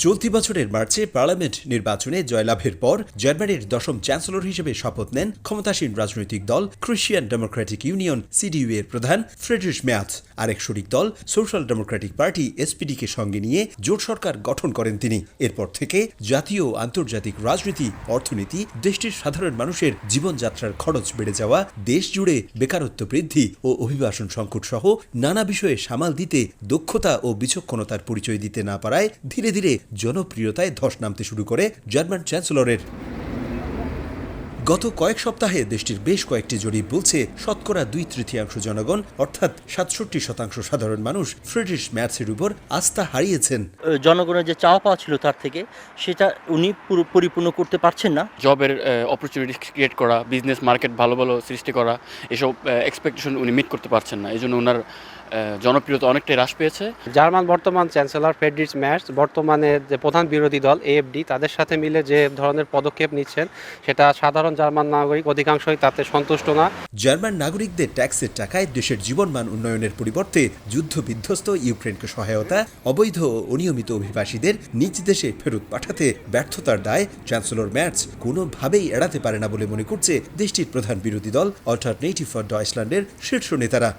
চলতি বছরের মার্চে পার্লামেন্ট নির্বাচনে জয়লাভের পর জার্মানির দশম চ্যান্সেলর হিসেবে শপথ নেন ক্ষমতাসীন রাজনৈতিক দল ক্রিশ্চিয়ান ডেমোক্রেটিক ইউনিয়ন সিডিইউ এর প্রধান ফ্রিডরিশ মেয়ার্জ। আরেক শরিক দল সোশ্যাল ডেমোক্রেটিক পার্টি এসপিডিকে সঙ্গে নিয়ে জোট সরকার গঠন করেন তিনি। এরপর থেকে জাতীয় ও আন্তর্জাতিক রাজনীতি, অর্থনীতি, দেশটির সাধারণ মানুষের জীবনযাত্রার খরচ বেড়ে যাওয়া, দেশ জুড়ে বেকারত্ব বৃদ্ধি ও অভিবাসন সংকট সহ নানা বিষয়ে সামাল দিতে দক্ষতা ও বিচক্ষণতার পরিচয় দিতে না পারায় ধীরে ধীরে জনপ্রিয়তায় ধস নামতে শুরু করে জার্মান চ্যান্সেলরের। গত কয়েক সপ্তাহে দেশটির বেশ কয়েকটি জরিপ বলছে শতকরা 2/3 জনগণ অর্থাৎ 67% সাধারণ মানুষ ফ্রিডরিশ মেয়ার্জের উপর আস্থা হারিয়েছেন। জনগণের যে চাওয়া পাওয়া ছিল তার থেকে সেটা উনি পরিপূর্ণ করতে পারছেন না। জবের অপরচুনিটি ক্রিয়েট করা, বিজনেস মার্কেট ভালো ভালো সৃষ্টি করা, এসব এক্সপেকটেশন উনি মিট করতে পারছেন না। এই জন্য ওনার জনপ্রিয়তা অনেকটাই হ্রাস পেয়েছে। জার্মান বর্তমান চ্যান্সেলর ফ্রিডরিশ মেয়ার্জ বর্তমানে যে প্রধান বিরোধী দল এএফডি তাদের সাথে মিলে যে ধরনের পদক্ষেপ নিচ্ছেন সেটা সাধারণ জার্মান নাগরিক অধিকাংশই তাতে সন্তুষ্ট না। জার্মান নাগরিকদের ট্যাক্সের টাকায় দেশের জীবনমান উন্নয়নের পরিবর্তে যুদ্ধ বিধ্বস্ত ইউক্রেনকে সহায়তা, অবৈধ ও অনিয়মিত অভিবাসীদের নিজ দেশে ফেরত পাঠাতে ব্যর্থতার দায় চ্যান্সেলর মেয়ার্জ কোনোভাবেই এড়াতে পারে না বলে মনে করছে দেশটির প্রধান বিরোধী দল অল্টারনেটিভ ফর ডয়েচল্যান্ডের শীর্ষ নেতারা।